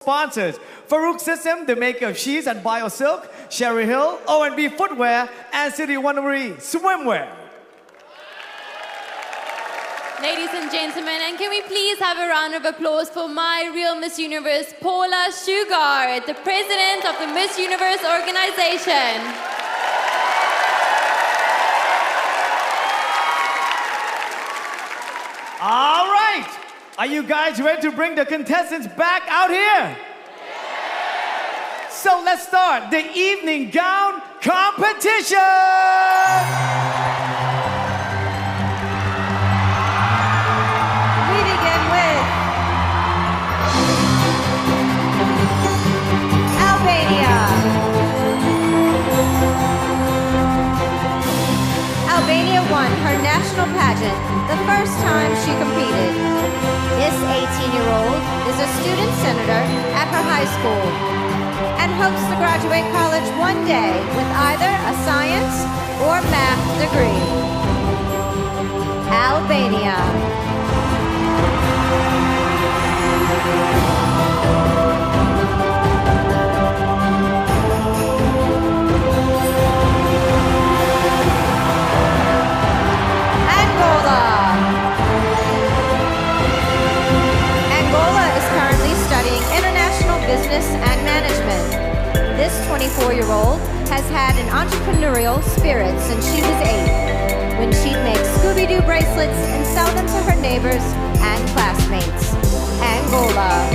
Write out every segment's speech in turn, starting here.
sponsors: Farouk System, the maker of Sheets and BioSilk; Sherry Hill, O&B Footwear; and City Wannery Swimwear. Ladies and gentlemen, and can we please have a round of applause for my real Miss Universe, Paula Sugar, the president of the Miss Universe organization. All right, are you guys ready to bring the contestants back out here? So let's start the evening gown competition! Albania won her national pageant the first time she competed. This 18-year-old is a student senator at her high school and hopes to graduate college one day with either a science or math degree. Albania. Business and management. This 24-year-old has had an entrepreneurial spirit since she was 8, when she'd make Scooby-Doo bracelets and sell them to her neighbors and classmates. Angola.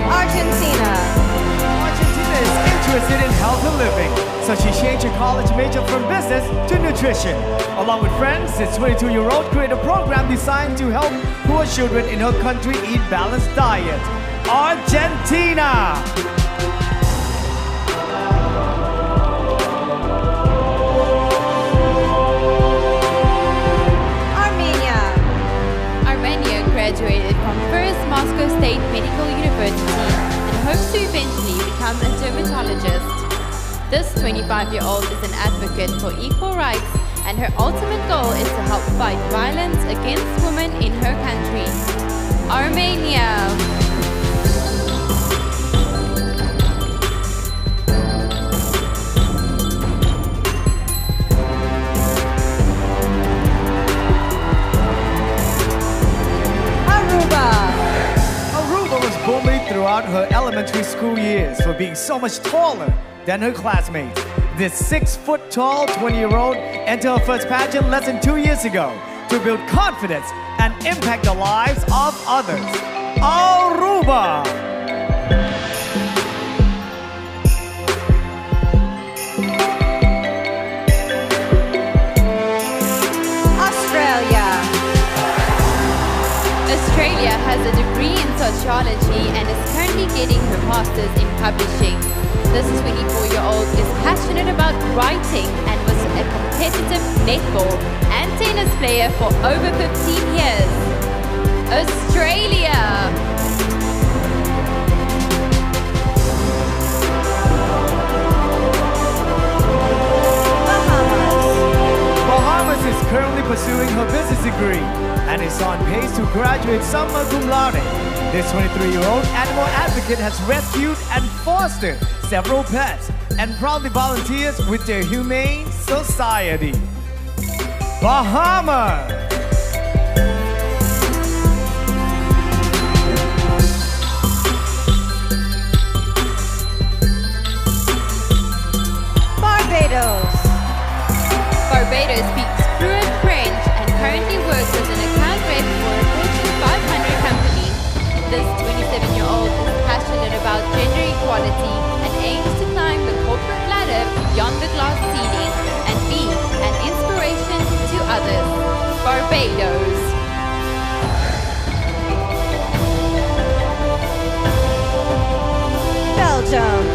Argentina is interested in healthy living, so she changed her college major from business to nutrition. Along with friends, this 22-year-old created a program designed to help poor children in her country eat balanced diet. Argentina! Armenia graduated from First Moscow State Medical University and hopes to eventually become a dermatologist. This 25-year-old is an advocate for equal rights, and her ultimate goal is to help fight violence against women in her country. Armenia. Aruba was bullied throughout her elementary school years for being so much taller than her classmates. This 6-foot-tall 20-year-old entered her first pageant less than 2 years ago to build confidence and impact the lives of others. Aruba! Australia has a degree in sociology and is currently getting her master's in publishing. This 24-year-old is passionate about writing and was a competitive netball and tennis player for over 15 years. Australia. Bahamas is currently pursuing her business degree and is on pace to graduate summa cum laude. This 23-year-old animal advocate has rescued and fostered several pets and proudly volunteers with their Humane Society. Bahamas. Barbados speaks fluent French and currently works as an account rep for a Fortune 500 company. This 27-year-old is passionate about gender equality and aims to climb the corporate ladder beyond the glass ceiling and be an inspiration to others. Barbados. Belgium.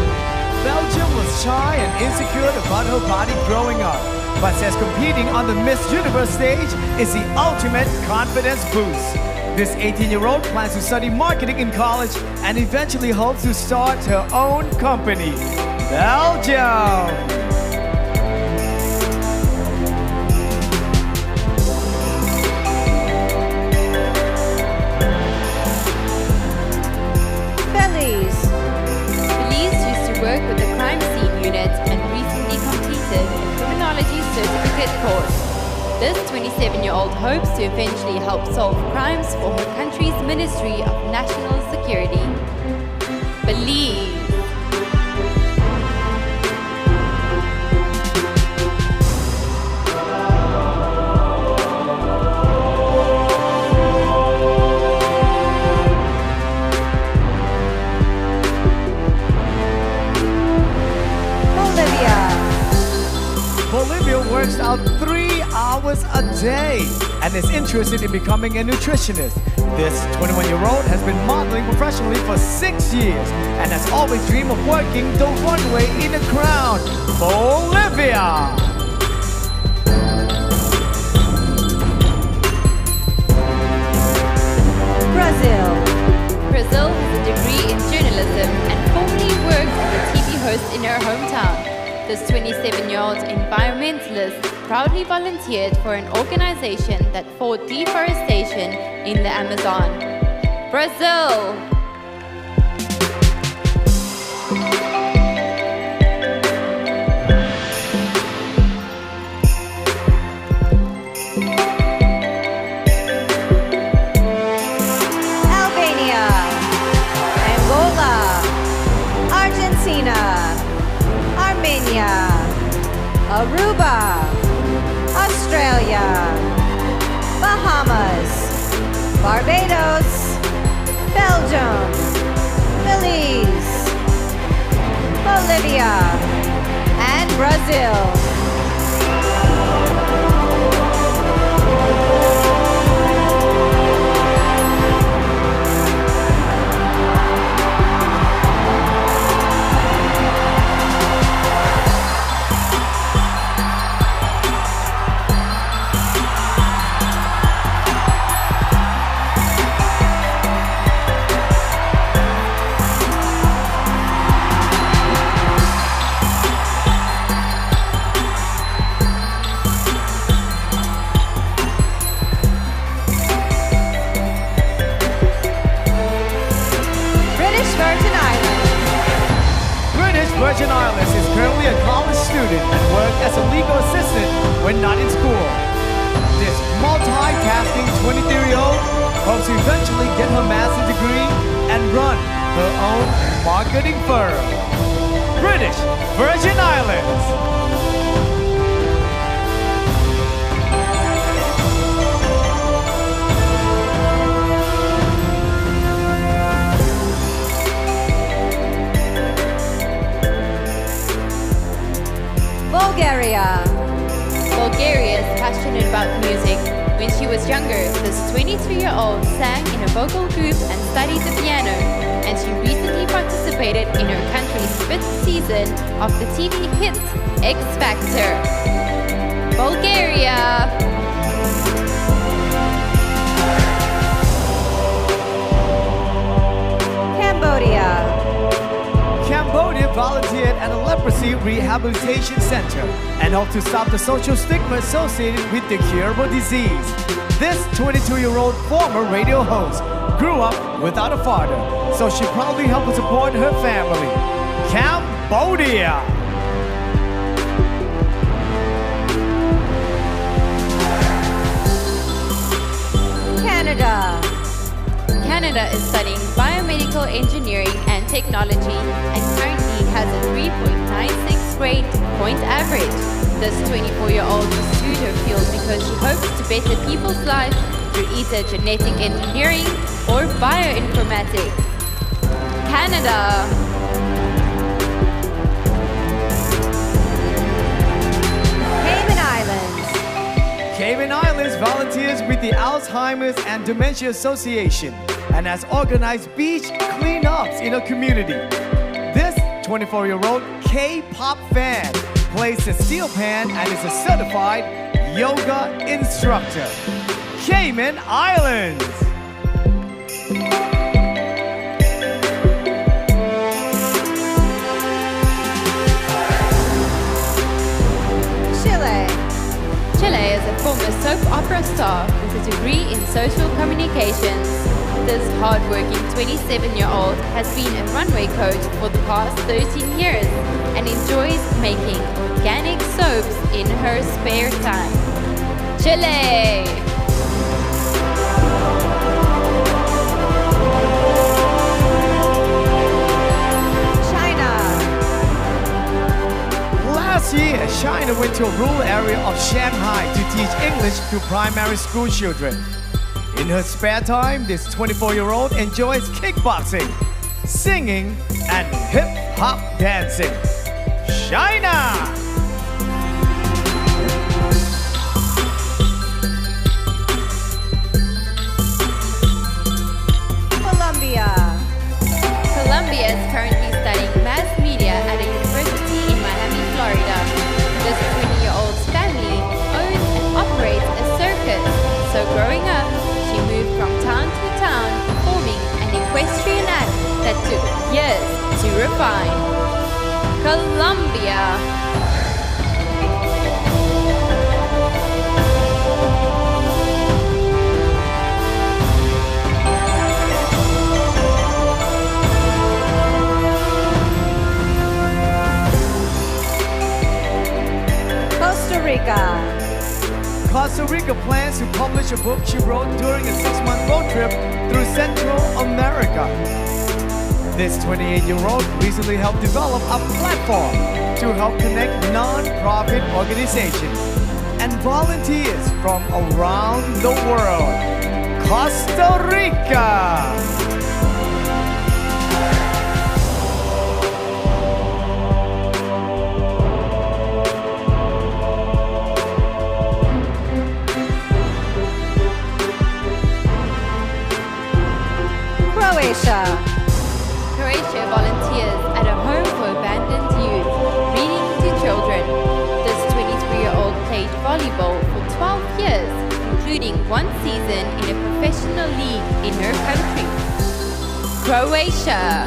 Belgium was shy and insecure about her body growing up, but says competing on the Miss Universe stage is the ultimate confidence boost. This 18-year-old plans to study marketing in college and eventually hopes to start her own company. Belgium! certificate course. This 27-year-old hopes to eventually help solve crimes for her country's Ministry of National Security. Believe. Bolivia works out 3 hours a day and is interested in becoming a nutritionist. This 21-year-old has been modeling professionally for 6 years and has always dreamed of working the runway in a crown. Bolivia! Brazil. Brazil has a degree in journalism and formerly worked as a TV host in her hometown. This 27-year-old environmentalist proudly volunteered for an organization that fought deforestation in the Amazon. Brazil! Albania. Angola. Argentina. Armenia, Aruba, Australia, Bahamas, Barbados, Belgium, Belize, Bolivia, and Brazil. Virgin Islands is currently a college student and works as a legal assistant when not in school. This multitasking 23-year-old hopes to eventually get her master's degree and run her own marketing firm. British Virgin Islands. Bulgaria. Bulgaria is passionate about music. When she was younger, this 22-year-old sang in a vocal group and studied the piano, and she recently participated in her country's 5th season of the TV hit X Factor. Bulgaria! Cambodia. Cambodia volunteered at a leprosy rehabilitation center and helped to stop the social stigma associated with the curable disease. This 22-year-old former radio host grew up without a father, so she proudly helped support her family. Cambodia! Canada. Canada is studying biomedical engineering and technology and currently has a 3.96 grade point average. This 24-year-old pursued her field because she hopes to better people's lives through either genetic engineering or bioinformatics. Canada. Cayman Islands. Cayman Islands volunteers with the Alzheimer's and Dementia Association and has organized beach cleanups in her community. This 24-year-old K-pop fan plays the steel pan and is a certified yoga instructor. Cayman Islands. Chile. Chile is a former soap opera star with a degree in social communications. This hard-working 27-year-old has been a runway coach for the past 13 years and enjoys making organic soaps in her spare time. Chile! Last year, China went to a rural area of Shanghai to teach English to primary school children. In her spare time, this 24-year-old enjoys kickboxing, singing, and hip-hop dancing. China! Colombia. Colombia is currently studying mass media at a university in Miami, Florida. This 20-year-old's family owns and operates a circus, so growing up, she moved from town to town performing an equestrian act that took years to refine. Colombia. Costa Rica. Costa Rica plans to publish a book she wrote during a 6-month road trip through Central America. This 28-year-old recently helped develop a platform to help connect non-profit organizations and volunteers from around the world. Costa Rica! Croatia. Croatia volunteers at a home for abandoned youth, reading to children. This 23-year-old played volleyball for 12 years, including one season in a professional league in her country. Croatia.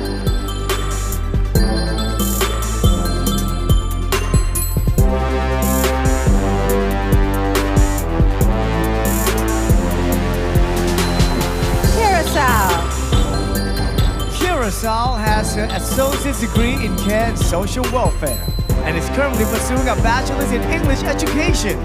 Curacao has her associate's degree in care and social welfare and is currently pursuing a bachelor's in English education.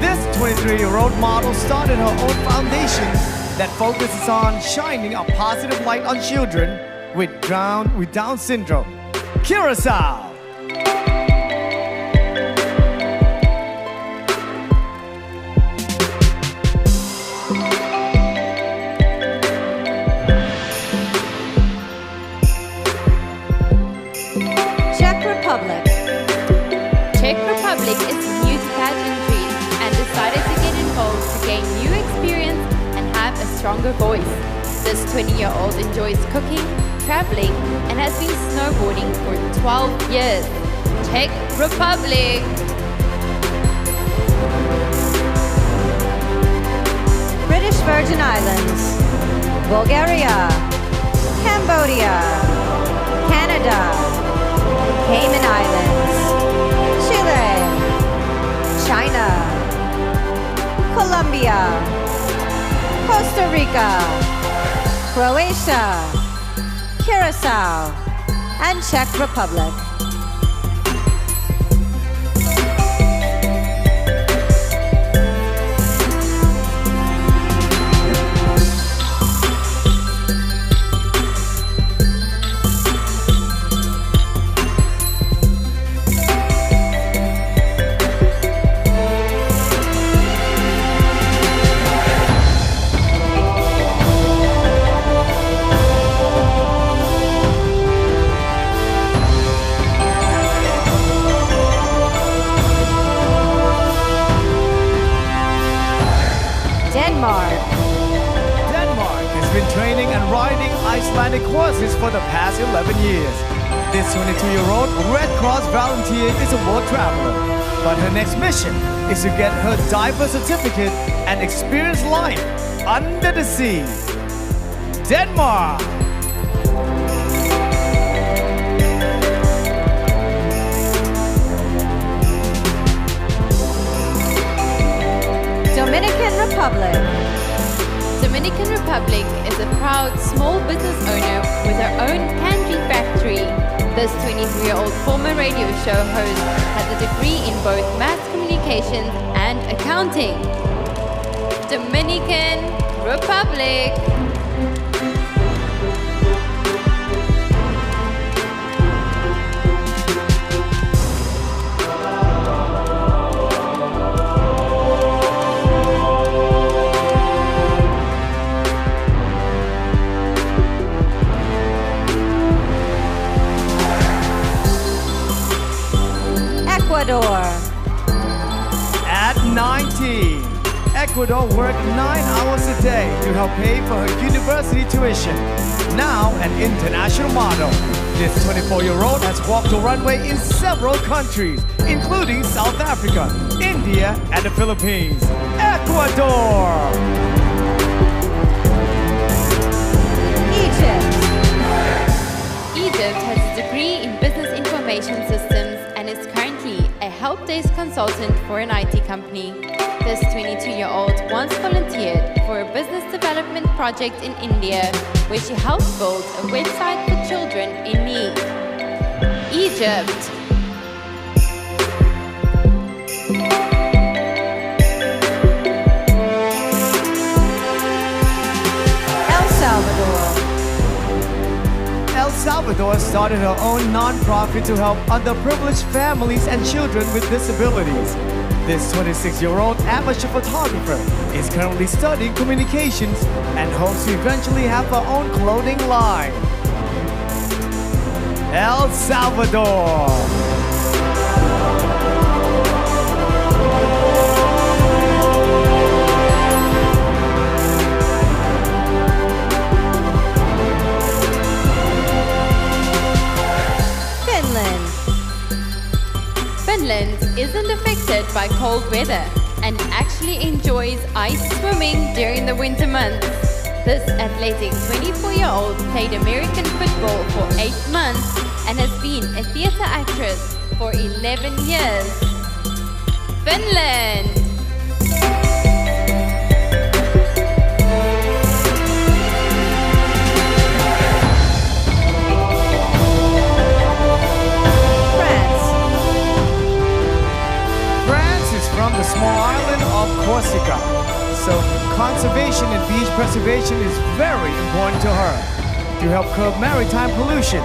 This 23-year-old model started her own foundation that focuses on shining a positive light on children with Down syndrome. Curacao! Czech Republic is new to pageantry and decided to get involved to gain new experience and have a stronger voice. This 20-year-old enjoys cooking, traveling, and has been snowboarding for 12 years. Czech Republic. British Virgin Islands. Bulgaria. Cambodia. Canada. Cayman Islands. Chile. China. Colombia. Costa Rica. Croatia. Curacao. And Czech Republic. Denmark has been training and riding Icelandic horses for the past 11 years. This 22-year-old Red Cross volunteer is a world traveler, but her next mission is to get her diver certificate and experience life under the sea. Denmark! Dominican Republic. Dominican Republic is a proud small business owner with her own pantry factory. This 23-year-old former radio show host has a degree in both mass communications and accounting. Dominican Republic. Ecuador. At 19, Ecuador worked 9 hours a day to help pay for her university tuition. Now an international model, this 24-year-old has walked the runway in several countries, including South Africa, India, and the Philippines. Ecuador! Egypt. Egypt has a degree in business information systems and is currently a help desk consultant for an IT company. This 22-year-old once volunteered for a business development project in India where she helped build a website for children in need. Egypt. El Salvador. El Salvador started her own non-profit to help underprivileged families and children with disabilities. This 26-year-old amateur photographer is currently studying communications and hopes to eventually have her own clothing line. El Salvador. Finland isn't affected by cold weather and actually enjoys ice swimming during the winter months. This athletic 24-year-old played American football for 8 months and has been a theater actress for 11 years. Finland! From the small island of Corsica, so conservation and beach preservation is very important to her. To help curb maritime pollution,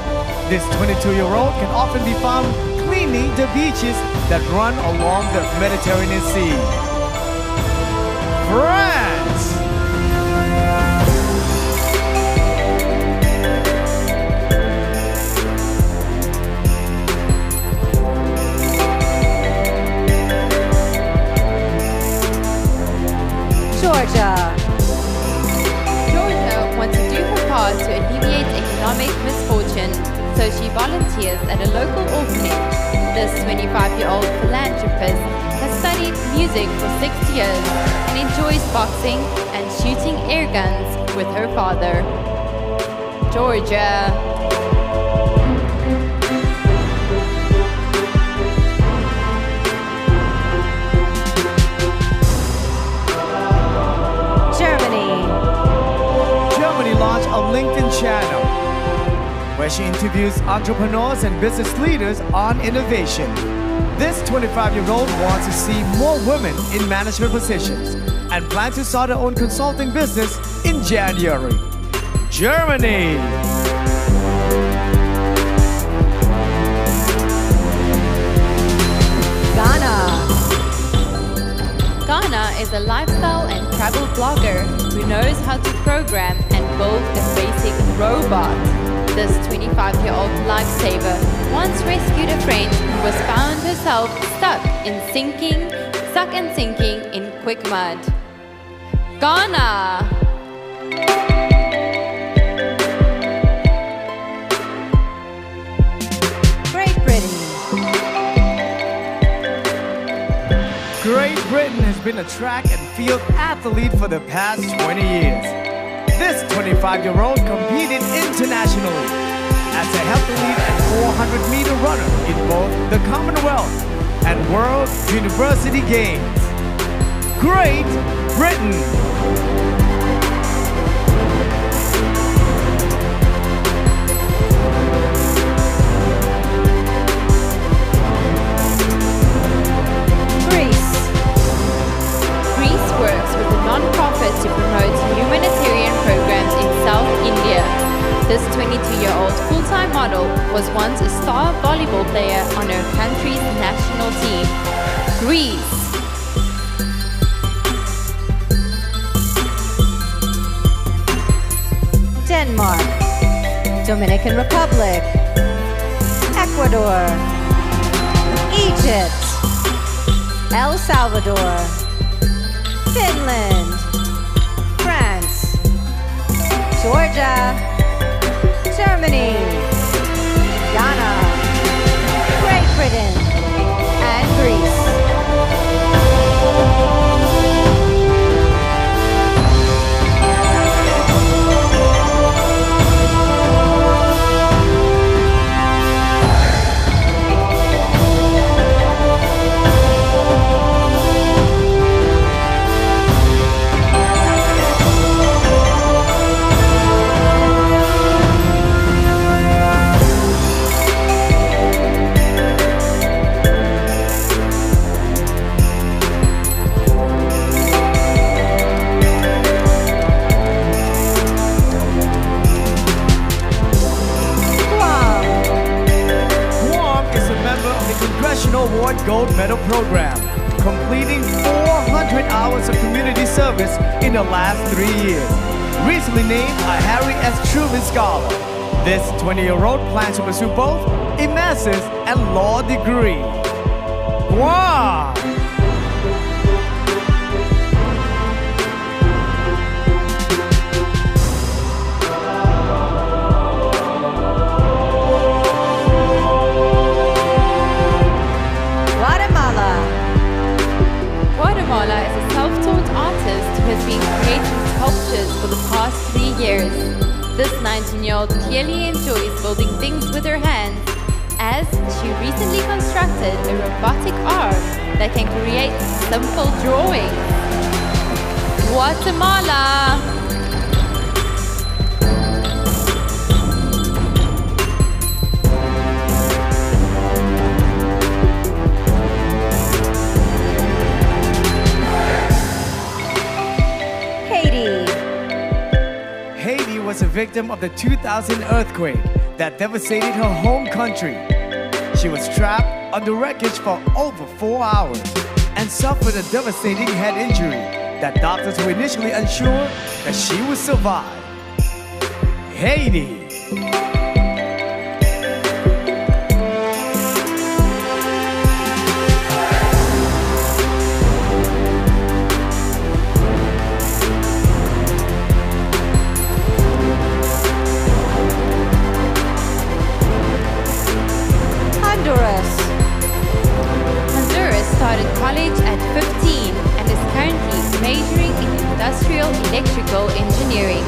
this 22-year-old can often be found cleaning the beaches that run along the Mediterranean Sea. France! Georgia. Georgia wants to do her part to alleviate economic misfortune, so she volunteers at a local orphanage. This 25-year-old philanthropist has studied music for 6 years and enjoys boxing and shooting air guns with her father. Georgia. Launched a LinkedIn channel where she interviews entrepreneurs and business leaders on innovation. This 25-year-old wants to see more women in management positions and plans to start her own consulting business in January. Germany. Ghana. Ghana is a lifestyle and travel blogger who knows how to program and build a basic robot. This 25-year-old lifesaver once rescued a friend who was found herself stuck and sinking in quick mud. Ghana! Great Britain. Great Britain has been a track and field athlete for the past 20 years. This 25-year-old competed internationally as a heptathlete and 400-meter runner in both the Commonwealth and World University Games. Great Britain! 22-year-old full-time model was once a star volleyball player on her country's national team. Greece. Denmark, Dominican Republic, Ecuador, Egypt, El Salvador, Finland, France, Georgia, Germany, Ghana, Great Britain, and Greece. Congressional Award Gold Medal Program, completing 400 hours of community service in the last 3 years. Recently named a Harry S. Truman Scholar, this 20-year-old plans to pursue both a master's and law degree. Guam! Guatemala is a self-taught artist who has been creating sculptures for the past 3 years. This 19-year-old clearly enjoys building things with her hands, as she recently constructed a robotic arm that can create simple drawings. Guatemala! Haiti was a victim of the 2000 earthquake that devastated her home country. She was trapped under wreckage for over 4 hours and suffered a devastating head injury that doctors were initially unsure that she would survive. Haiti. Honduras started college at 15 and is currently majoring in industrial electrical engineering.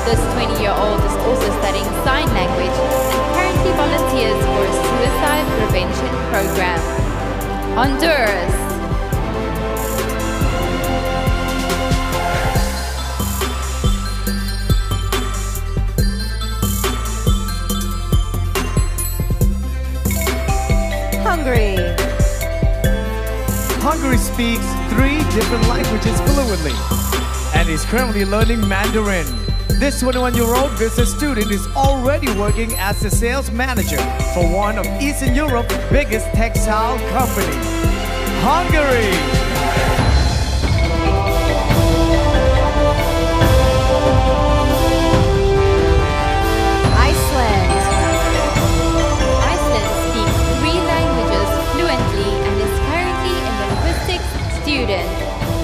This 20-year-old is also studying sign language and currently volunteers for a suicide prevention program. Honduras. Hungary speaks 3 different languages fluently and is currently learning Mandarin. This 21-year-old business student is already working as a sales manager for one of Eastern Europe's biggest textile companies. Hungary!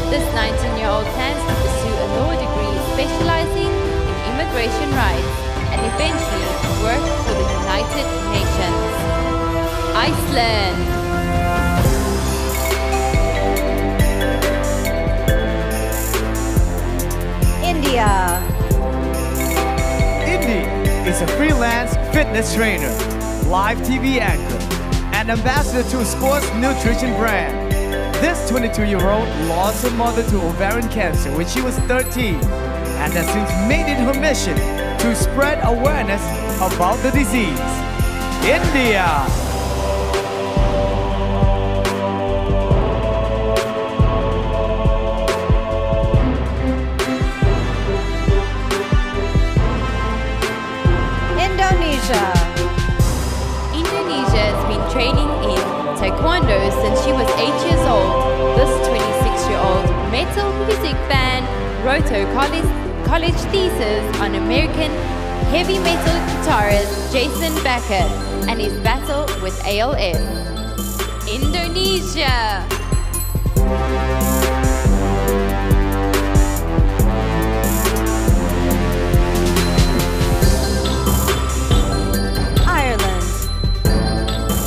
This 19-year-old plans to pursue a law degree specializing in immigration rights and eventually work for the United Nations. Iceland. India. Indy is a freelance fitness trainer, live TV anchor, and ambassador to a sports nutrition brand. This 22-year-old lost her mother to ovarian cancer when she was 13 and has since made it her mission to spread awareness about the disease. India. wrote her college thesis on American heavy metal guitarist Jason Becker and his battle with ALS. Indonesia.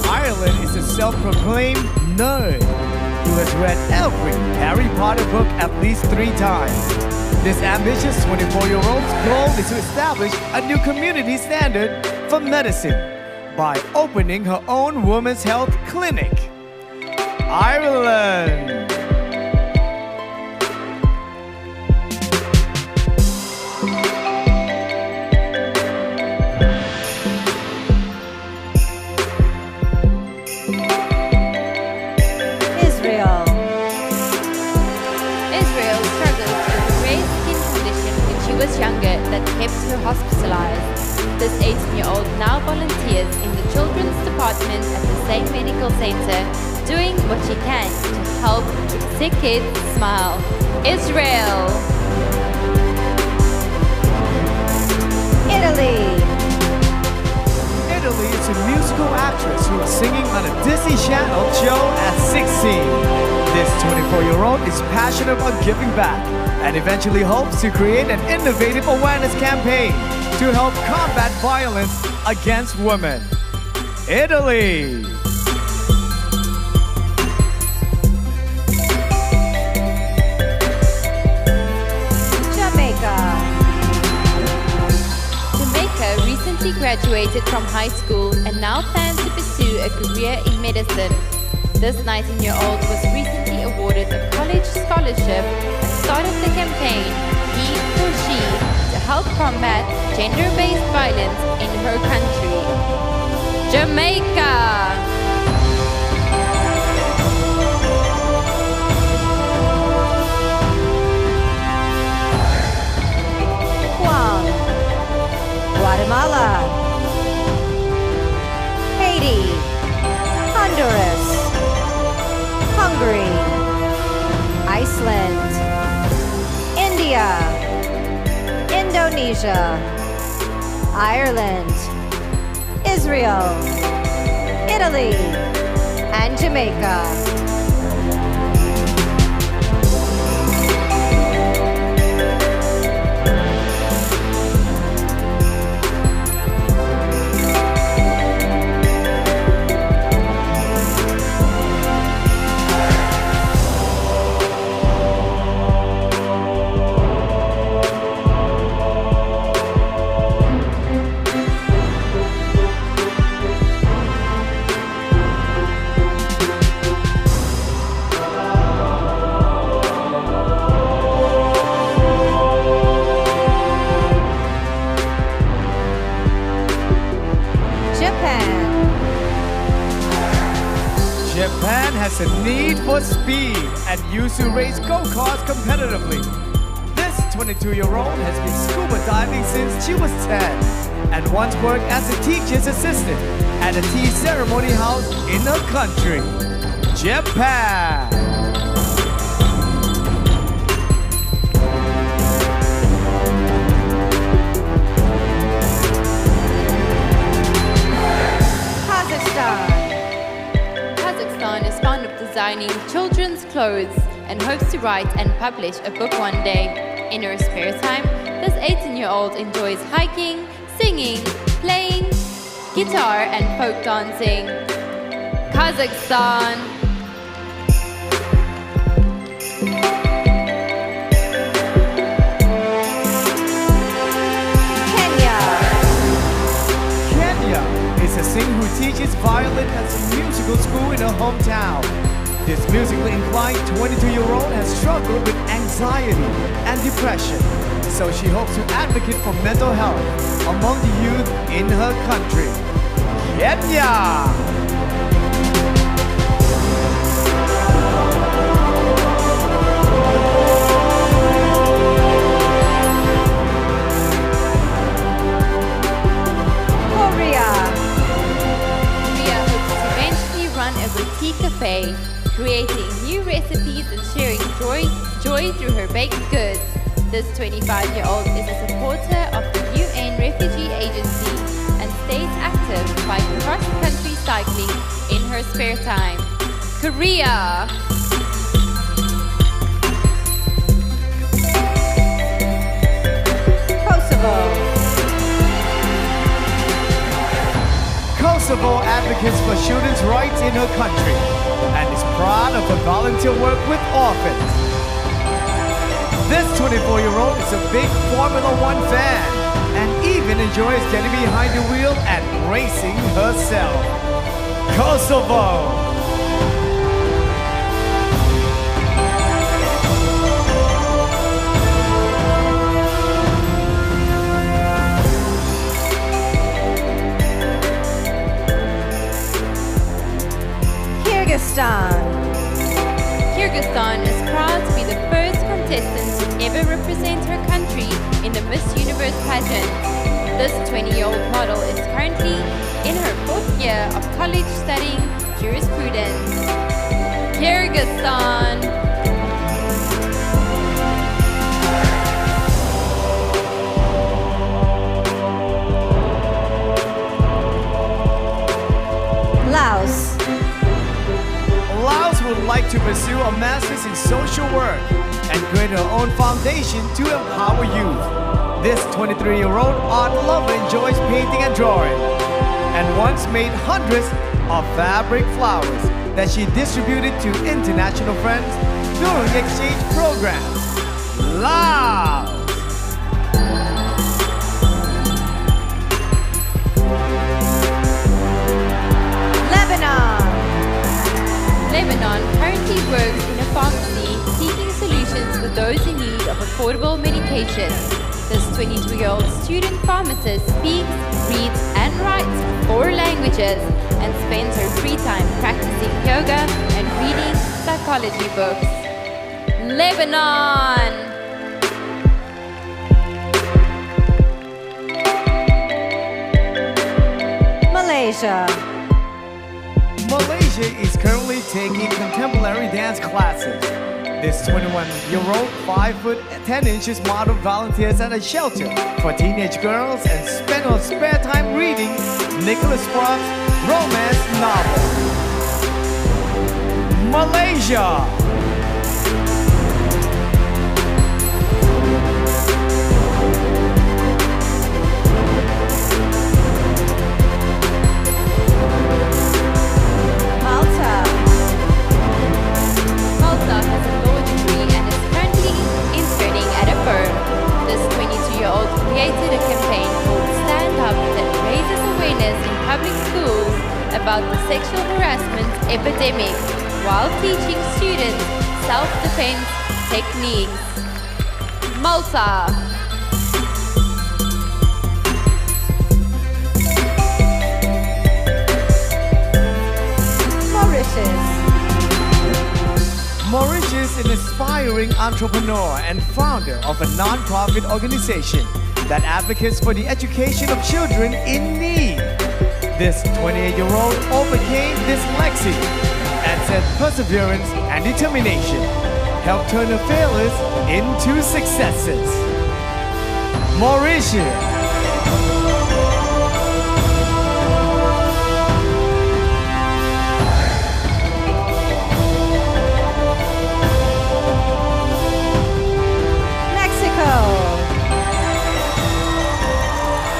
Ireland is a self-proclaimed nerd who has read every Harry Potter book at least 3 times. This ambitious 24-year-old's goal is to establish a new community standard for medicine by opening her own women's health clinic. Ireland. Was younger that kept her hospitalized. This 18-year-old now volunteers in the children's department at the same medical center, doing what she can to help sick kids smile. Israel. Italy. Italy is a musical actress who was singing on a Disney Channel show at 16. This 24-year-old is passionate about giving back and eventually hopes to create an innovative awareness campaign to help combat violence against women. Italy. Jamaica recently graduated from high school and now plans to pursue a career in medicine. This 19-year-old was recently awarded a college scholarship and started the campaign He for She to help combat gender-based violence in her country. Jamaica. Guam. Guatemala. Haiti. Honduras. Hungary. Iceland. India. Indonesia. Ireland. Israel. Italy. And Jamaica. Japan has a need for speed and used to race go-karts competitively. This 22-year-old has been scuba diving since she was 10 and once worked as a teacher's assistant at a tea ceremony house in her country, Japan. Kazakhstan is fond of designing children's clothes and hopes to write and publish a book one day. In her spare time, this 18-year-old enjoys hiking, singing, playing guitar and folk dancing. Kazakhstan. Is a singer who teaches violin at a musical school in her hometown. This musically inclined 22-year-old has struggled with anxiety and depression, so she hopes to advocate for mental health among the youth in her country, Kenya. A boutique cafe, creating new recipes and sharing joy through her baked goods. This 25-year-old is a supporter of the UN Refugee Agency and stays active by cross-country cycling in her spare time. Korea. Kosovo advocates for children's rights in her country and is proud of her volunteer work with orphans. This 24-year-old is a big Formula One fan and even enjoys getting behind the wheel and racing herself. Kosovo! Kyrgyzstan is proud to be the first contestant to ever represent her country in the Miss Universe pageant. This 20-year-old model is currently in her 4th year of college studying jurisprudence. Kyrgyzstan. Laos. Laos would like to pursue a master's in social work and create her own foundation to empower youth. This 23-year-old art lover enjoys painting and drawing and once made hundreds of fabric flowers that she distributed to international friends during exchange programs. Laos! Lebanon currently works in a pharmacy seeking solutions for those in need of affordable medication. This 22-year-old student pharmacist speaks, reads and writes 4 languages and spends her free time practicing yoga and reading psychology books. Lebanon! Malaysia is currently taking contemporary dance classes. This 21-year-old 5 foot 10 inches model volunteers at a shelter for teenage girls and spends her spare time reading Nicholas Sparks' romance novel. Malaysia. Created a campaign called Stand Up that raises awareness in public schools about the sexual harassment epidemic while teaching students self-defense techniques. Malta. Mauritius is an aspiring entrepreneur and founder of a non-profit organization that advocates for the education of children in need. This 28-year-old overcame dyslexia and said perseverance and determination helped turn her failures into successes. Mauritius.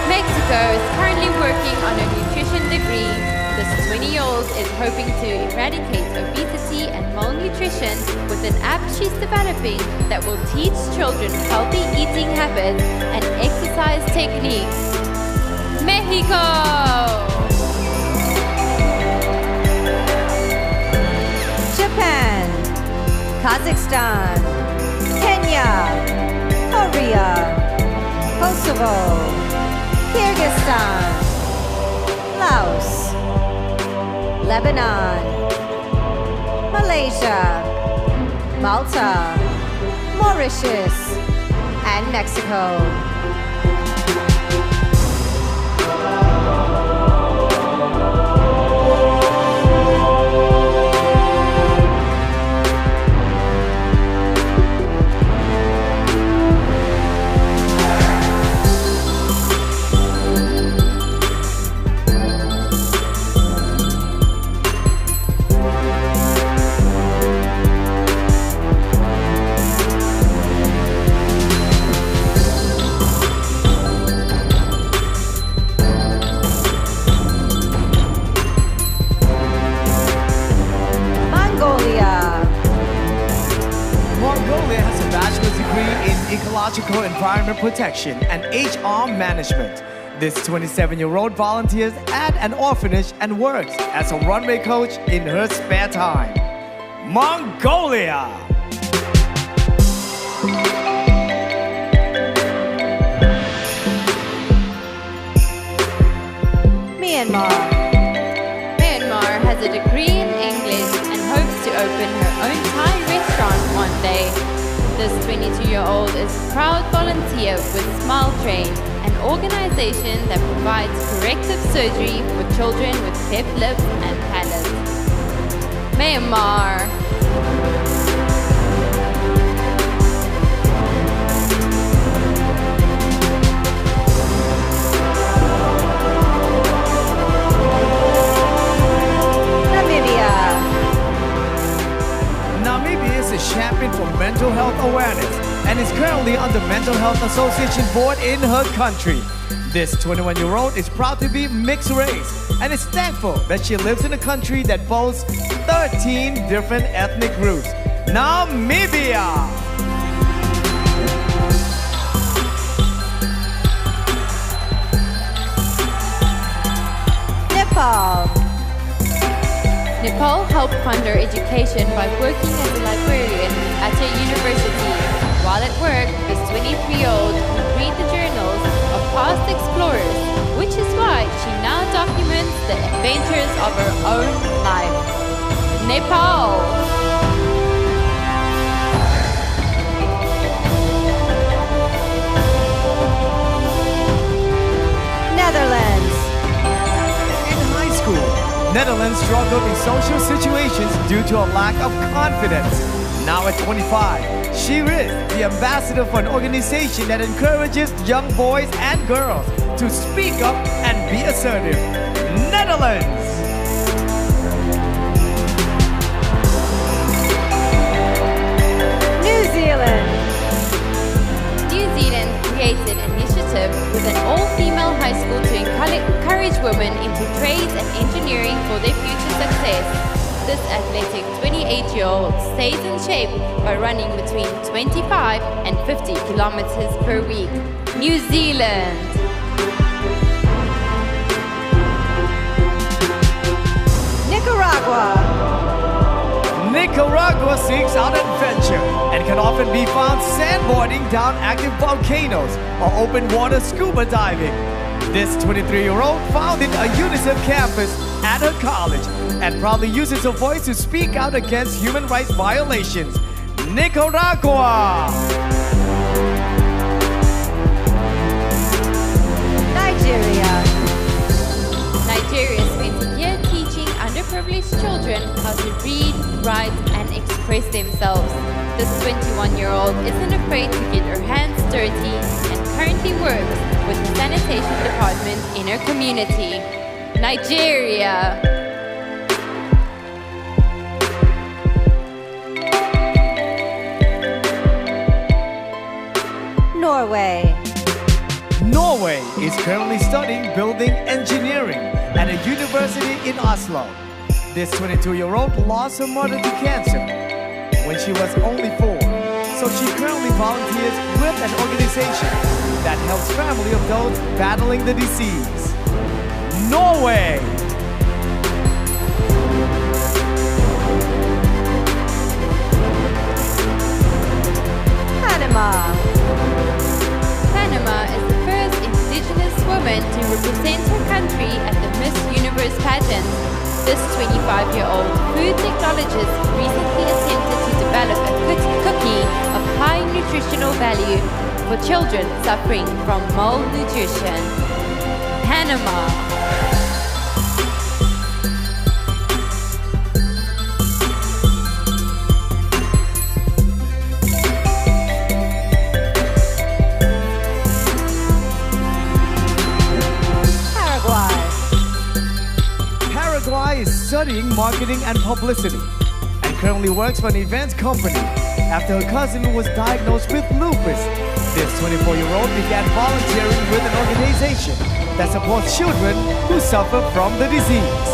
Mexico is currently working on a nutrition degree. This 20-year-old is hoping to eradicate obesity and malnutrition with an app she's developing that will teach children healthy eating habits and exercise techniques. Mexico! Japan, Kazakhstan, Kenya, Korea, Kosovo, Kyrgyzstan, Laos, Lebanon, Malaysia, Malta, Mauritius, and Mexico. psychological environment protection, and HR management. This 27-year-old volunteers at an orphanage and works as a runway coach in her spare time. Mongolia. Myanmar. Myanmar has a degree in English and hopes to open her own Thai restaurant one day. This 22-year-old is a proud volunteer with Smile Train, an organization that provides corrective surgery for children with cleft lips and palates. Myanmar. Namibia is a champion for mental health awareness and is currently on the Mental Health Association board in her country. This 21-year-old is proud to be mixed race and is thankful that she lives in a country that boasts 13 different ethnic groups. Namibia! Nepal. Nepal helped fund her education by working as a librarian at her university. While at work, this 23-year-old would read the journals of past explorers, which is why she now documents the adventures of her own life. Nepal. Netherlands. In high school, Netherlands struggled in social situations due to a lack of confidence. Now at 25, she is the ambassador for an organization that encourages young boys and girls to speak up and be assertive. Netherlands! New Zealand. New Zealand created an initiative with an all-female high school to encourage women into trades and engineering for their future success. This athletic 28-year-old stays in shape by running between 25 and 50 kilometers per week. New Zealand. Nicaragua. Nicaragua seeks out adventure and can often be found sandboarding down active volcanoes or open water scuba diving. This 23-year-old founded a UNICEF campus at her college and proudly uses her voice to speak out against human rights violations. Nicaragua! Nigeria. Nigeria spent a year teaching underprivileged children how to read, write, and express themselves. This 21-year-old isn't afraid to get her hands dirty and currently works with the sanitation department in her community. Nigeria. Norway. Norway is currently studying building engineering at a university in Oslo. This 22-year-old lost her mother to cancer when she was only 4. So she currently volunteers with an organization that helps family of those battling the disease. Norway! Panama. Panama is the first indigenous woman to represent her country at the Miss Universe pageant. This 25-year-old food technologist recently attempted to develop a cookie of high nutritional value for children suffering from malnutrition. Panama. Paraguay is studying marketing and publicity and currently works for an events company after her cousin was diagnosed with lupus. This 24-year-old began volunteering with an organization that supports children who suffer from the disease.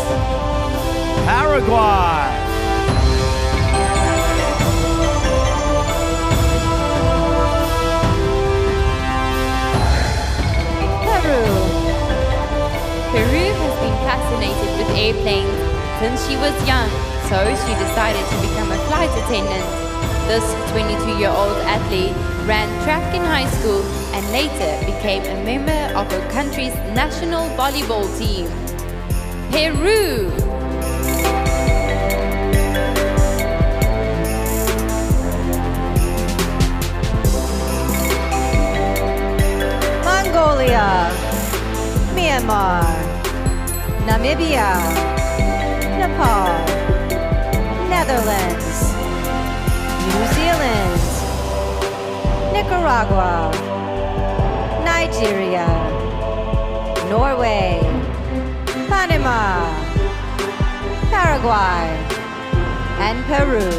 Paraguay. airplanes since she was young, so she decided to become a flight attendant. This 22-year-old athlete ran track in high school and later became a member of her country's national volleyball team. Peru. Mongolia, Myanmar, Namibia, Nepal, Netherlands, New Zealand, Nicaragua, Nigeria, Norway, Panama, Paraguay, and Peru.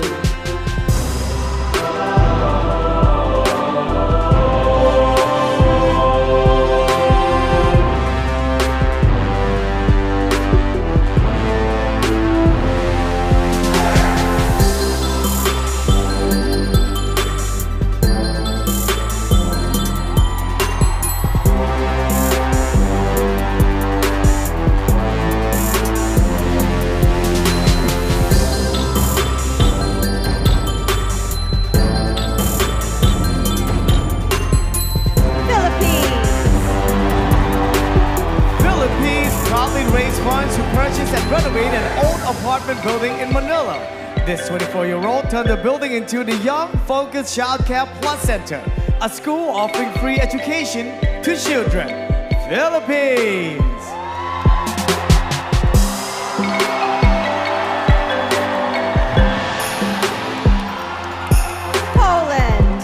Funds to purchase and renovate an old apartment building in Manila. This 24-year-old turned the building into the Young Focus Child Care Plus Center, a school offering free education to children. Philippines. Poland.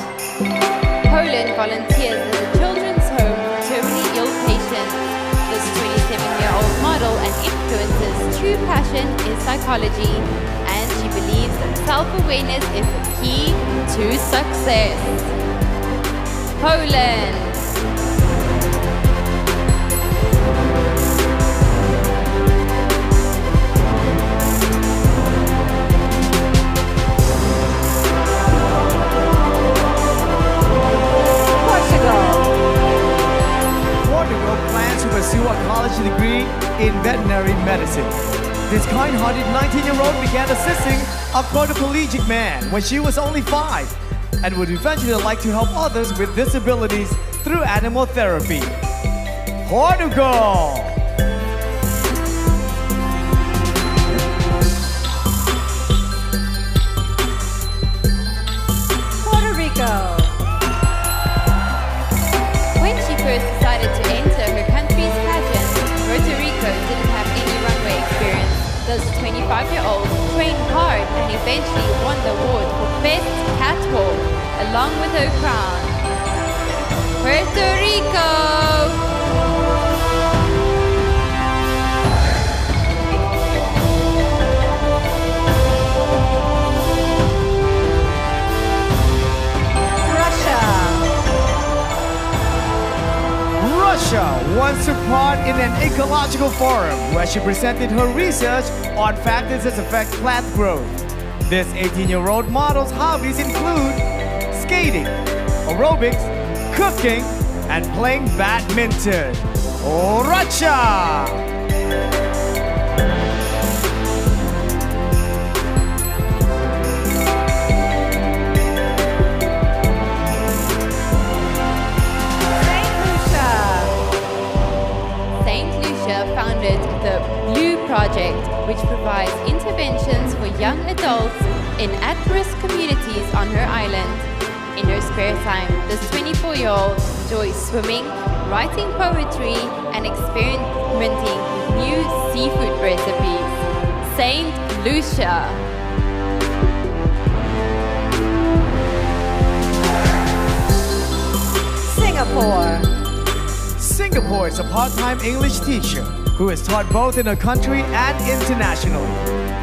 Poland volunteers as a children's home for terminally ill patients. This 27-year-old model and influencer's true passion is psychology, and she believes that self-awareness is the key to success. Poland. Pursue a college degree in veterinary medicine. This kind-hearted 19-year-old began assisting a quadriplegic man when she was only 5 and would eventually like to help others with disabilities through animal therapy. Portugal. Puerto Rico. When she first decided to enter her country's pageant, Puerto Rico didn't have any runway experience. This 25-year-old trained hard and eventually won the award for Best Catwalk, along with her crown. Puerto Rico! Russia once took part in an ecological forum where she presented her research on factors that affect plant growth. This 18-year-old model's hobbies include skating, aerobics, cooking, and playing badminton. Russia! Founded the Blue Project, which provides interventions for young adults in at-risk communities on her island. In her spare time, this 24-year-old enjoys swimming, writing poetry, and experimenting with new seafood recipes. Saint Lucia. Singapore. Singapore is a part-time English teacher who is taught both in her country and internationally.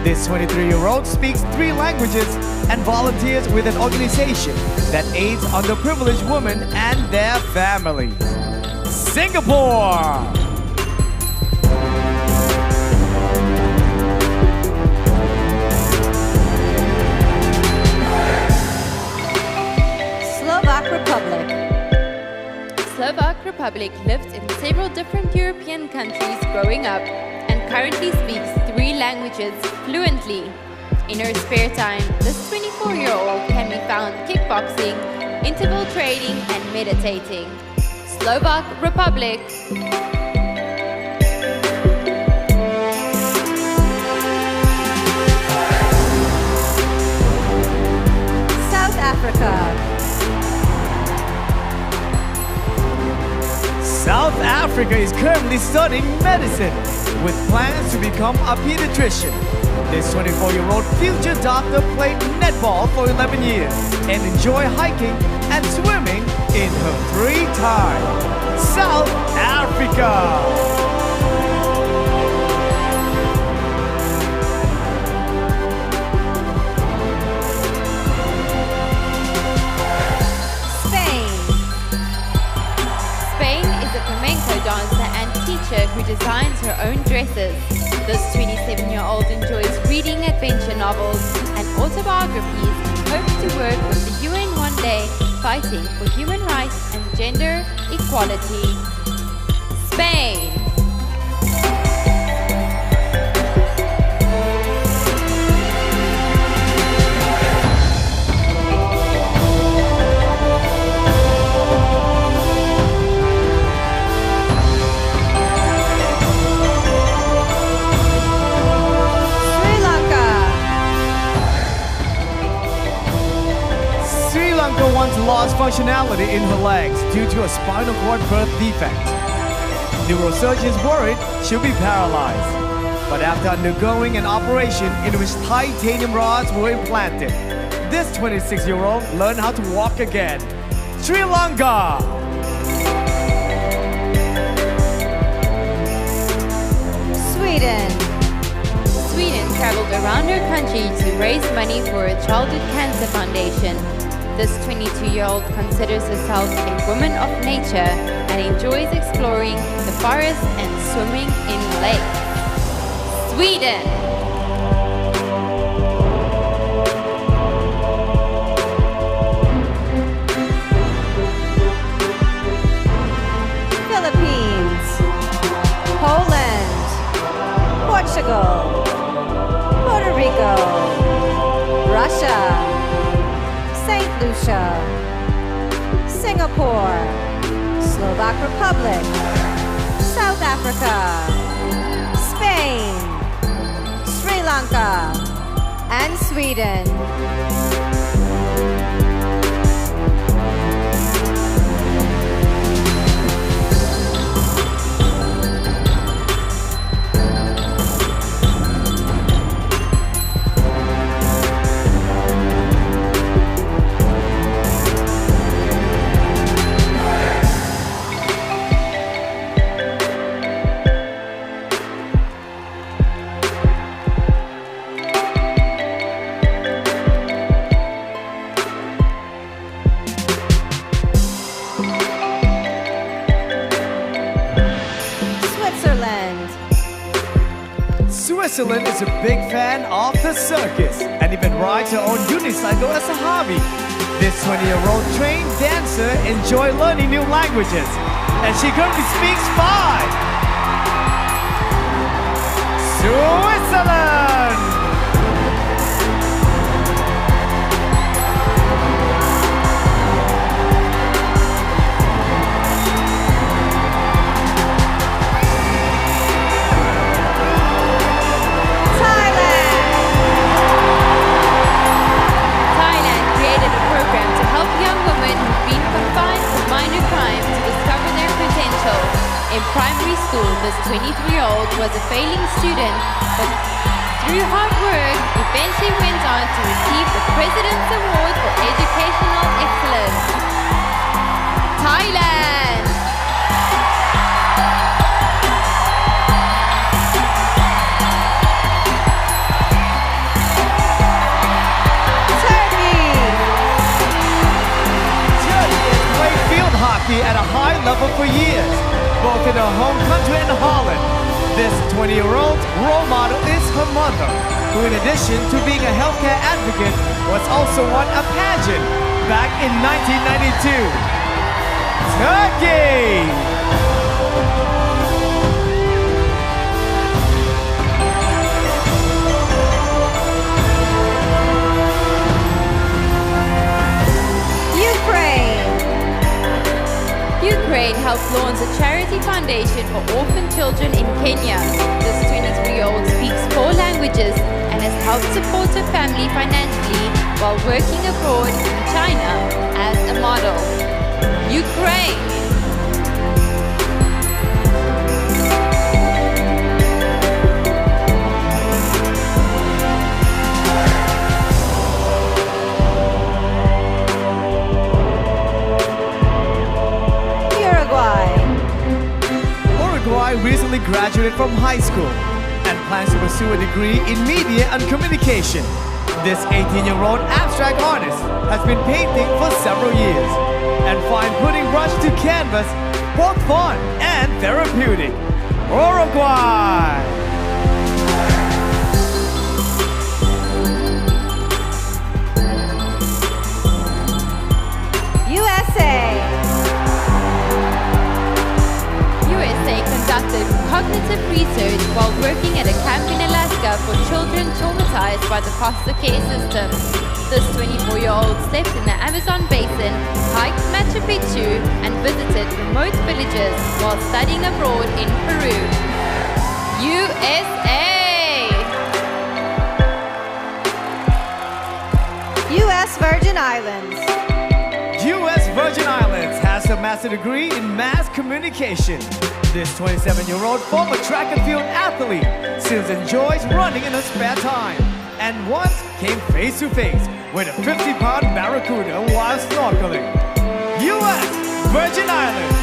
This 23-year-old speaks 3 languages and volunteers with an organization that aids underprivileged women and their families. Singapore! Slovak Republic. Slovak Republic lived in several different European countries growing up and currently speaks 3 languages fluently. In her spare time, this 24-year-old can be found kickboxing, interval training, and meditating. Slovak Republic. South Africa. South Africa is currently studying medicine with plans to become a pediatrician. This 24-year-old future doctor played netball for 11 years and enjoyed hiking and swimming in her free time. South Africa. Dancer and teacher who designs her own dresses. This 27-year-old enjoys reading adventure novels and autobiographies and hopes to work with the UN one day, fighting for human rights and gender equality. Spain. Once lost functionality in her legs due to a spinal cord birth defect. Neurosurgeons worried she'll be paralyzed. But after undergoing an operation in which titanium rods were implanted, this 26-year-old learned how to walk again. Sri Lanka. Sweden. Sweden traveled around her country to raise money for a childhood cancer foundation. This 22-year-old considers herself a woman of nature and enjoys exploring the forest and swimming in lakes. Sweden. Philippines. Poland. Portugal. Puerto Rico. Russia. St. Lucia, Singapore, Slovak Republic, South Africa, Spain, Sri Lanka, and Sweden. Switzerland is a big fan of the circus and even rides her own unicycle as a hobby. This 20-year-old trained dancer enjoys learning new languages, and she currently speaks 5. Switzerland! In primary school, this 23-year-old was a failing student, but through hard work, eventually went on to receive the President's Award for Educational Excellence. Thailand! At a high level for years, both in her home country and Holland. This 20-year-old role model is her mother, who in addition to being a healthcare advocate, was also won a pageant back in 1992. Turkey! Ukraine helped launch a charity foundation for orphan children in Kenya. This 23-year-old speaks 4 languages and has helped support her family financially while working abroad in China as a model. Ukraine. Uruguay recently graduated from high school and plans to pursue a degree in media and communication. This 18-year-old abstract artist has been painting for several years and finds putting brush to canvas both fun and therapeutic. Uruguay! USA conducted cognitive research while working at a camp in Alaska for children traumatized by the foster care system. This 24-year-old slept in the Amazon basin, hiked Machu Picchu, and visited remote villages while studying abroad in Peru. USA! U.S. Virgin Islands. U.S. Virgin Islands has a master's degree in mass communication. This 27-year-old former track and field athlete still enjoys running in her spare time and once came face to face with a 50-pound barracuda while snorkeling. U.S. Virgin Islands.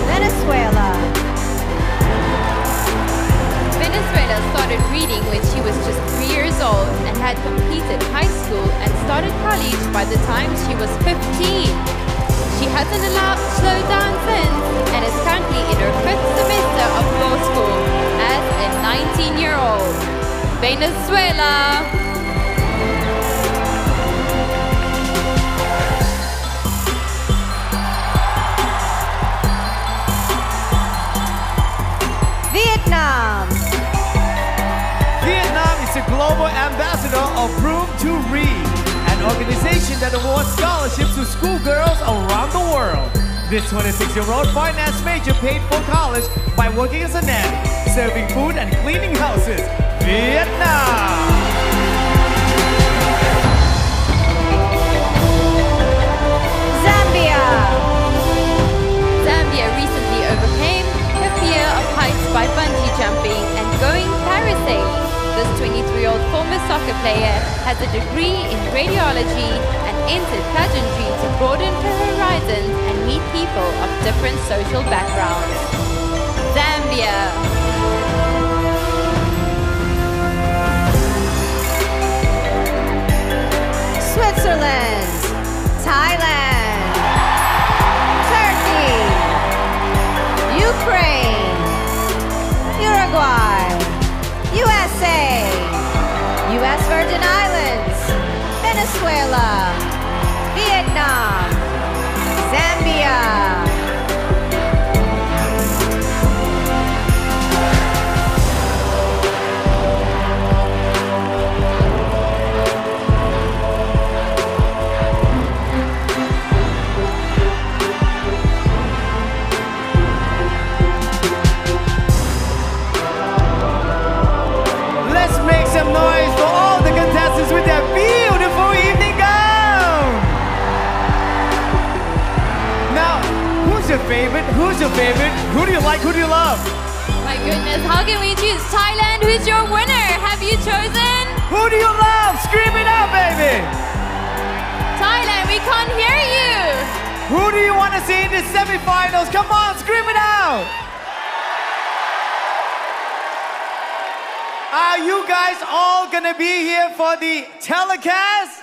Venezuela. Venezuela started reading when she was just 3 years old and had completed high school and started college by the time she was 15. She hasn't slowed down since and is currently in her 5th semester of law school as a 19-year-old. Venezuela! Vietnam. Vietnam is the global ambassador of Room to Read, an organization that awards scholarships to schoolgirls around the world. This 26-year-old finance major paid for college by working as a nanny, serving food and cleaning houses. Vietnam! Zambia. Zambia recently overcame her fear of heights by bungee jumping and going parasailing. This 23-year-old former soccer player has a degree in radiology and entered pageantry to broaden her horizons and meet people of different social backgrounds. Zambia. Switzerland. Thailand. Turkey. Ukraine. Uruguay. USA. U.S. Virgin Islands. Venezuela. Vietnam. Zambia. Some noise for all the contestants with their beautiful evening gown. Now, who's your favorite? Who's your favorite? Who do you like? Who do you love? My goodness, how can we choose? Thailand, who's your winner? Have you chosen? Who do you love? Scream it out, baby. Thailand, we can't hear you. Who do you want to see in the semifinals? Come on, scream it out. Are you guys all gonna be here for the telecast?